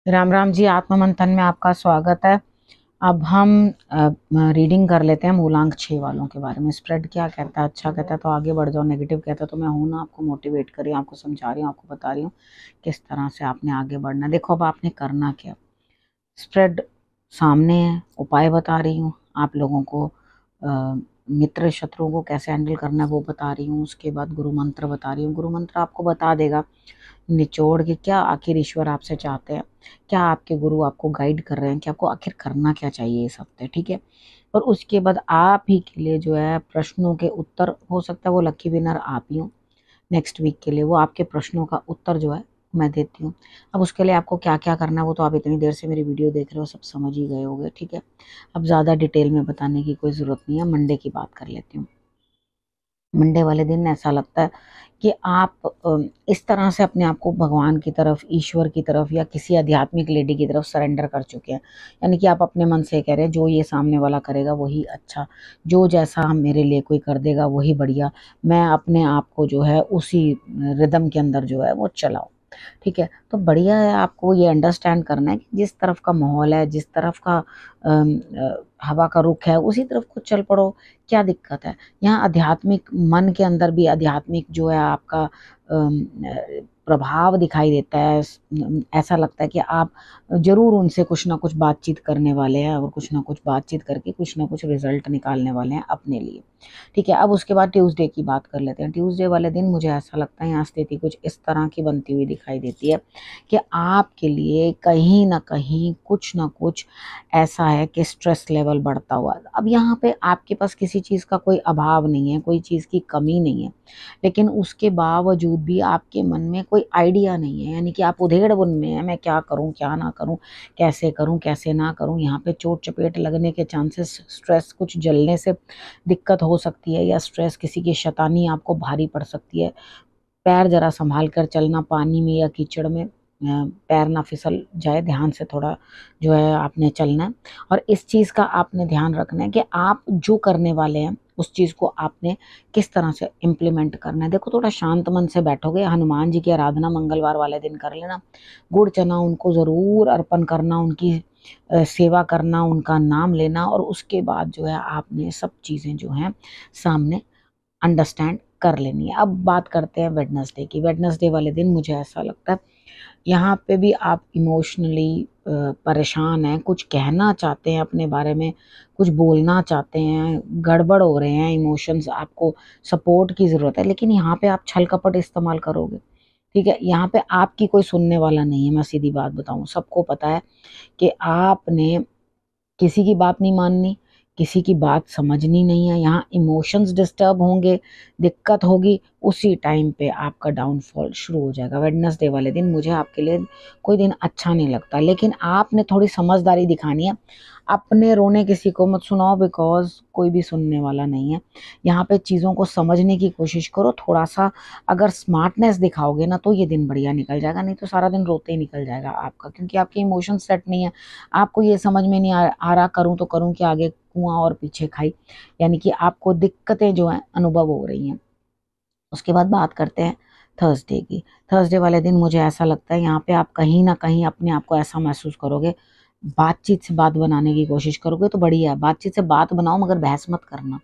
राम राम जी। आत्म मंथन में आपका स्वागत है। अब हम रीडिंग कर लेते हैं मूलांक 6 वालों के बारे में। स्प्रेड क्या कहता है? अच्छा कहता है तो आगे बढ़ जाओ, नेगेटिव कहता है तो मैं हूं ना, आपको मोटिवेट कर रही हूँ, आपको समझा रही हूँ, आपको बता रही हूँ किस तरह से आपने आगे बढ़ना है। देखो अब आपने करना क्या। स्प्रेड सामने है, उपाय बता रही हूँ आप लोगों को। मित्र शत्रुओं को कैसे हैंडल करना है वो बता रही हूँ। उसके बाद गुरु मंत्र बता रही हूँ। गुरु मंत्र आपको बता देगा निचोड़ के क्या आखिर ईश्वर आपसे चाहते हैं, क्या आपके गुरु आपको गाइड कर रहे हैं कि आपको आखिर करना क्या चाहिए इस हफ्ते। ठीक है। और उसके बाद आप ही के लिए जो है प्रश्नों के उत्तर, हो सकता है वो लकी विनर आप ही हो नेक्स्ट वीक के लिए, वो आपके प्रश्नों का उत्तर जो है मैं देती हूँ। अब उसके लिए आपको क्या क्या करना है वो तो आप इतनी देर से मेरी वीडियो देख रहे हो, सब समझ ही गए होगे। ठीक है। अब ज़्यादा डिटेल में बताने की कोई ज़रूरत नहीं है। मंडे की बात कर लेती हूँ। मंडे वाले दिन ऐसा लगता है कि आप इस तरह से अपने आप को भगवान की तरफ, ईश्वर की तरफ या किसी आध्यात्मिक लेडी की तरफ सरेंडर कर चुके हैं। यानी कि आप अपने मन से कह रहे हैं जो ये सामने वाला करेगा वही अच्छा, जो जैसा मेरे लिए कोई कर देगा वही बढ़िया, मैं अपने आप को जो है उसी रिदम के अंदर जो है वो चलाओ। ठीक है। तो बढ़िया है, आपको ये अंडरस्टैंड करना है कि जिस तरफ का माहौल है, जिस तरफ का हवा का रुख है, उसी तरफ को चल पड़ो। क्या दिक्कत है? यहाँ आध्यात्मिक मन के अंदर भी आध्यात्मिक जो है आपका प्रभाव दिखाई देता है। ऐसा लगता है कि आप जरूर उनसे कुछ ना कुछ बातचीत करने वाले हैं और कुछ ना कुछ बातचीत करके कुछ ना कुछ रिजल्ट निकालने वाले हैं अपने लिए। ठीक है। अब उसके बाद ट्यूसडे की बात कर लेते हैं। ट्यूसडे वाले दिन मुझे ऐसा लगता है यहाँ स्थिति कुछ इस तरह की बनती हुई दिखाई देती है कि आपके लिए कहीं ना कहीं कुछ ना कुछ ऐसा है कि स्ट्रेस लेवल बढ़ता हुआ। अब यहाँ पे आपके पास किसी चीज़ का कोई अभाव नहीं है, कोई चीज़ की कमी नहीं है, लेकिन उसके बावजूद भी आपके मन में कोई आइडिया नहीं है। यानी कि आप उधेड़-बुन में हैं, मैं क्या करूँ, क्या ना करूँ, कैसे ना करूँ। यहाँ पे चोट चपेट लगने के चांसेस, स्ट्रेस कुछ जलने से दिक्कत हो सकती है, या स्ट्रेस किसी की शैतानी आपको भारी पड़ सकती है। पैर जरा संभाल कर चलना, पानी में या कीचड़ में पैर ना फिसल जाए, ध्यान से थोड़ा जो है आपने चलना है। और इस चीज़ का आपने ध्यान रखना है कि आप जो करने वाले हैं उस चीज़ को आपने किस तरह से इम्प्लीमेंट करना है। देखो थोड़ा शांत मन से बैठोगे, हनुमान जी की आराधना मंगलवार वाले दिन कर लेना। गुड़ चना उनको ज़रूर अर्पण करना, उनकी सेवा करना, उनका नाम लेना, और उसके बाद जो है आपने सब चीज़ें जो हैं सामने अंडरस्टैंड कर लेनी है। अब बात करते हैं वेडनेसडे की। वेडनेसडे वाले दिन मुझे ऐसा लगता है यहाँ पे भी आप इमोशनली परेशान हैं, कुछ कहना चाहते हैं अपने बारे में, कुछ बोलना चाहते हैं, गड़बड़ हो रहे हैं इमोशंस, आपको सपोर्ट की ज़रूरत है, लेकिन यहाँ पे आप छल कपट इस्तेमाल करोगे। ठीक है। यहाँ पे आपकी कोई सुनने वाला नहीं है। मैं सीधी बात बताऊँ, सबको पता है कि आपने किसी की बात नहीं माननी, किसी की बात समझनी नहीं है। यहाँ इमोशंस डिस्टर्ब होंगे, दिक्कत होगी, उसी टाइम पे आपका डाउनफॉल शुरू हो जाएगा। वेडनेसडे वाले दिन मुझे आपके लिए कोई दिन अच्छा नहीं लगता, लेकिन आपने थोड़ी समझदारी दिखानी है। अपने रोने किसी को मत सुनाओ, बिकॉज कोई भी सुनने वाला नहीं है। यहाँ पे चीज़ों को समझने की कोशिश करो थोड़ा सा। अगर स्मार्टनेस दिखाओगे ना तो ये दिन बढ़िया निकल जाएगा, नहीं तो सारा दिन रोते ही निकल जाएगा आपका, क्योंकि आपके इमोशन सेट नहीं है। आपको ये समझ में नहीं आ रहा करूँ तो करूँ कि आगे कुआं और पीछे खाई, यानी कि आपको दिक्कतें जो हैं अनुभव हो रही हैं। उसके बाद बात करते हैं थर्सडे की। थर्सडे वाले दिन मुझे ऐसा लगता है यहाँ पे आप कहीं ना कहीं अपने आप को ऐसा महसूस करोगे, बातचीत से बात बनाने की कोशिश करोगे तो बढ़िया है, बातचीत से बात बनाओ मगर बहस मत करना।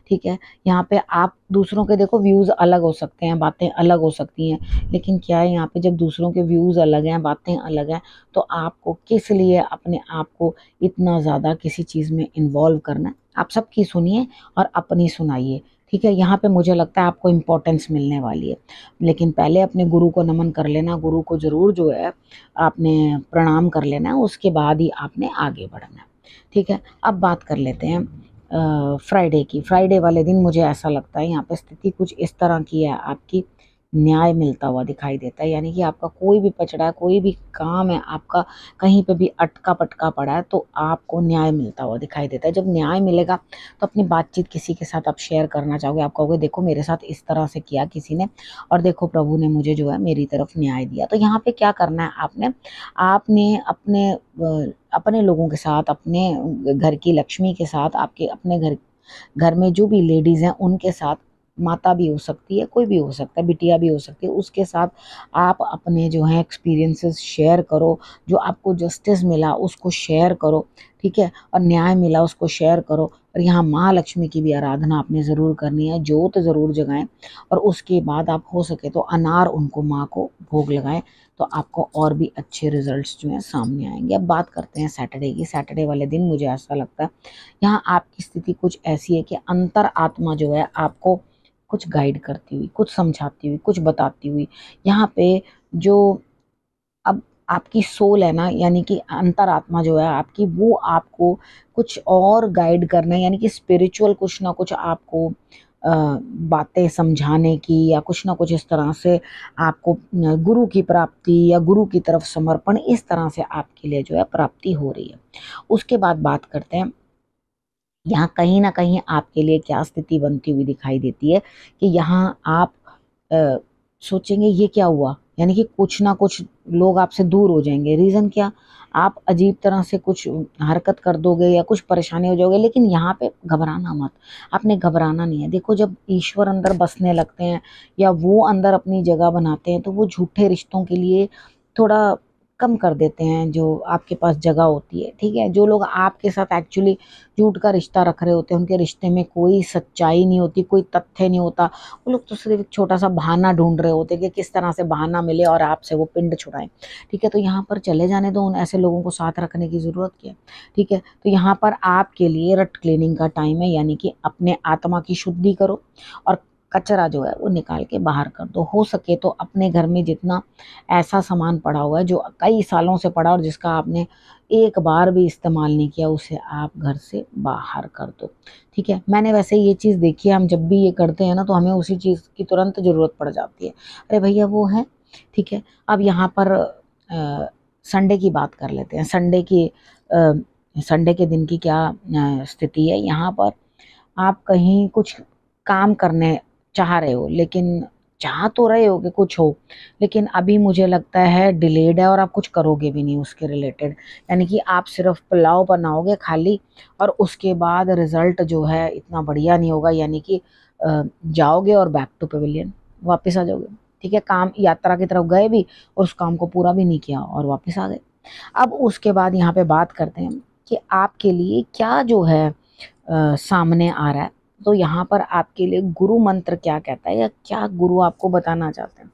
ठीक है। यहाँ पे आप दूसरों के, देखो व्यूज़ अलग हो सकते हैं, बातें अलग हो सकती हैं, लेकिन क्या है यहाँ पे जब दूसरों के व्यूज़ अलग हैं, बातें अलग हैं, तो आपको किस लिए अपने आप को इतना ज़्यादा किसी चीज़ में इन्वॉल्व करना है। आप सबकी सुनिए और अपनी सुनाइए। ठीक है। यहाँ पे मुझे लगता है आपको इम्पोर्टेंस मिलने वाली है, लेकिन पहले अपने गुरु को नमन कर लेना, गुरु को ज़रूर जो है आपने प्रणाम कर लेना है, उसके बाद ही आपने आगे बढ़ना है। ठीक है। अब बात कर लेते हैं फ्राइडे की। फ्राइडे वाले दिन मुझे ऐसा लगता है यहाँ पे स्थिति कुछ इस तरह की है आपकी, न्याय मिलता हुआ दिखाई देता है। यानी कि आपका कोई भी पचड़ा है, कोई भी काम है आपका कहीं पे भी अटका पटका पड़ा है, तो आपको न्याय मिलता हुआ दिखाई देता है। जब न्याय मिलेगा तो अपनी बातचीत किसी के साथ आप शेयर करना चाहोगे, आप कहोगे देखो मेरे साथ इस तरह से किया किसी ने, और देखो प्रभु ने मुझे जो है मेरी तरफ न्याय दिया। तो यहाँ पे क्या करना है आपने, आपने अपने लोगों के साथ, अपने घर की लक्ष्मी के साथ, आपके अपने घर घर में जो भी लेडीज़ हैं उनके साथ माता भी हो सकती है, कोई भी हो सकता है, बिटिया भी हो सकती है, उसके साथ आप अपने जो है एक्सपीरियंसेस शेयर करो, जो आपको जस्टिस मिला उसको शेयर करो, ठीक है, और न्याय मिला उसको शेयर करो। और यहाँ माँ लक्ष्मी की भी आराधना आपने ज़रूर करनी है, जोत ज़रूर जगाएं, और उसके बाद आप हो सके तो अनार उनको माँ को भोग लगाएं, तो आपको और भी अच्छे रिजल्ट्स जो हैं सामने आएंगे। अब बात करते हैं सैटरडे की। सैटरडे वाले दिन मुझे ऐसा लगता है यहाँ आपकी स्थिति कुछ ऐसी है कि अंतर आत्मा जो है आपको कुछ गाइड करती हुई, कुछ समझाती हुई, कुछ बताती हुई, यहाँ पे जो अब आपकी सोल है ना, यानी कि अंतरात्मा जो है आपकी, वो आपको कुछ और गाइड करना है, यानी कि स्पिरिचुअल कुछ ना कुछ आपको बातें समझाने की, या कुछ ना कुछ इस तरह से आपको गुरु की प्राप्ति या गुरु की तरफ समर्पण, इस तरह से आपके लिए जो है प्राप्ति हो रही है। उसके बाद बात करते हैं यहाँ कहीं ना कहीं आपके लिए क्या स्थिति बनती हुई दिखाई देती है कि यहाँ आप सोचेंगे ये क्या हुआ, यानी कि कुछ ना कुछ लोग आपसे दूर हो जाएंगे। रीज़न क्या, आप अजीब तरह से कुछ हरकत कर दोगे या कुछ परेशानी हो जाओगे। लेकिन यहाँ पे घबराना मत, आपने घबराना नहीं है। देखो, जब ईश्वर अंदर बसने लगते हैं या वो अंदर अपनी जगह बनाते हैं, तो वो झूठे रिश्तों के लिए थोड़ा कम कर देते हैं जो आपके पास जगह होती है, ठीक है। जो लोग आपके साथ एक्चुअली झूठ का रिश्ता रख रहे होते हैं, उनके रिश्ते में कोई सच्चाई नहीं होती, कोई तथ्य नहीं होता, वो लोग तो सिर्फ एक छोटा सा बहाना ढूंढ रहे होते हैं कि किस तरह से बहाना मिले और आपसे वो पिंड छुड़ाएं, ठीक है। तो यहाँ पर चले जाने दो, उन ऐसे लोगों को साथ रखने की ज़रूरत क्या है, ठीक है। तो यहाँ पर आपके लिए रट क्लीनिंग का टाइम है, यानी कि अपने आत्मा की शुद्धि करो और कचरा जो है वो निकाल के बाहर कर दो। हो सके तो अपने घर में जितना ऐसा सामान पड़ा हुआ है जो कई सालों से पड़ा और जिसका आपने एक बार भी इस्तेमाल नहीं किया, उसे आप घर से बाहर कर दो, ठीक है। मैंने वैसे ये चीज़ देखी है, हम जब भी ये करते हैं ना तो हमें उसी चीज़ की तुरंत ज़रूरत पड़ जाती है, अरे भैया वो है, ठीक है। अब यहाँ पर संडे की बात कर लेते हैं। संडे के दिन की क्या स्थिति है। यहाँ पर आप कहीं कुछ काम करने चाह रहे हो, लेकिन चाह तो रहे हो कि कुछ हो, लेकिन अभी मुझे लगता है डिलेड है और आप कुछ करोगे भी नहीं उसके रिलेटेड, यानी कि आप सिर्फ पुलाव बनाओगे खाली, और उसके बाद रिजल्ट जो है इतना बढ़िया नहीं होगा, यानी कि जाओगे और बैक टू पेविलियन वापस आ जाओगे, ठीक है। काम यात्रा की तरफ गए भी और उस काम को पूरा भी नहीं किया और वापस आ गए। अब उसके बाद यहाँ पे बात करते हैं कि आपके लिए क्या जो है सामने आ रहा है। तो यहाँ पर आपके लिए गुरु मंत्र क्या कहता है, या क्या गुरु आपको बताना चाहते हैं।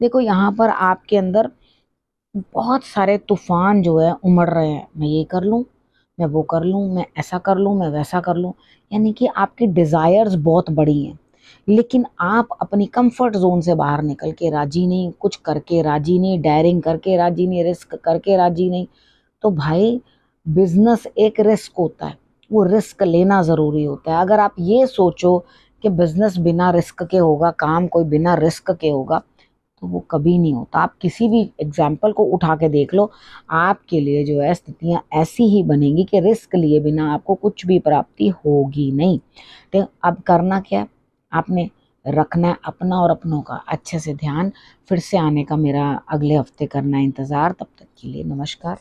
देखो, यहाँ पर आपके अंदर बहुत सारे तूफान जो है उमड़ रहे हैं, मैं ये कर लूँ, मैं वो कर लूँ, मैं ऐसा कर लूँ, मैं वैसा कर लूँ, यानी कि आपकी डिज़ायर्स बहुत बड़ी हैं, लेकिन आप अपनी कंफर्ट जोन से बाहर निकल के राजी नहीं, कुछ करके राजी नहीं, डायरिंग करके राजी नहीं, रिस्क करके राजी नहीं। तो भाई, बिजनेस एक रिस्क होता है, वो रिस्क लेना ज़रूरी होता है। अगर आप ये सोचो कि बिजनेस बिना रिस्क के होगा, काम कोई बिना रिस्क के होगा, तो वो कभी नहीं होता। आप किसी भी एग्जाम्पल को उठा के देख लो, आपके लिए जो है स्थितियाँ ऐसी ही बनेंगी कि रिस्क लिए बिना आपको कुछ भी प्राप्ति होगी नहीं। तो अब करना क्या है, आपने रखना है अपना और अपनों का अच्छे से ध्यान। फिर से आने का मेरा अगले हफ्ते करना है इंतज़ार। तब तक के लिए नमस्कार।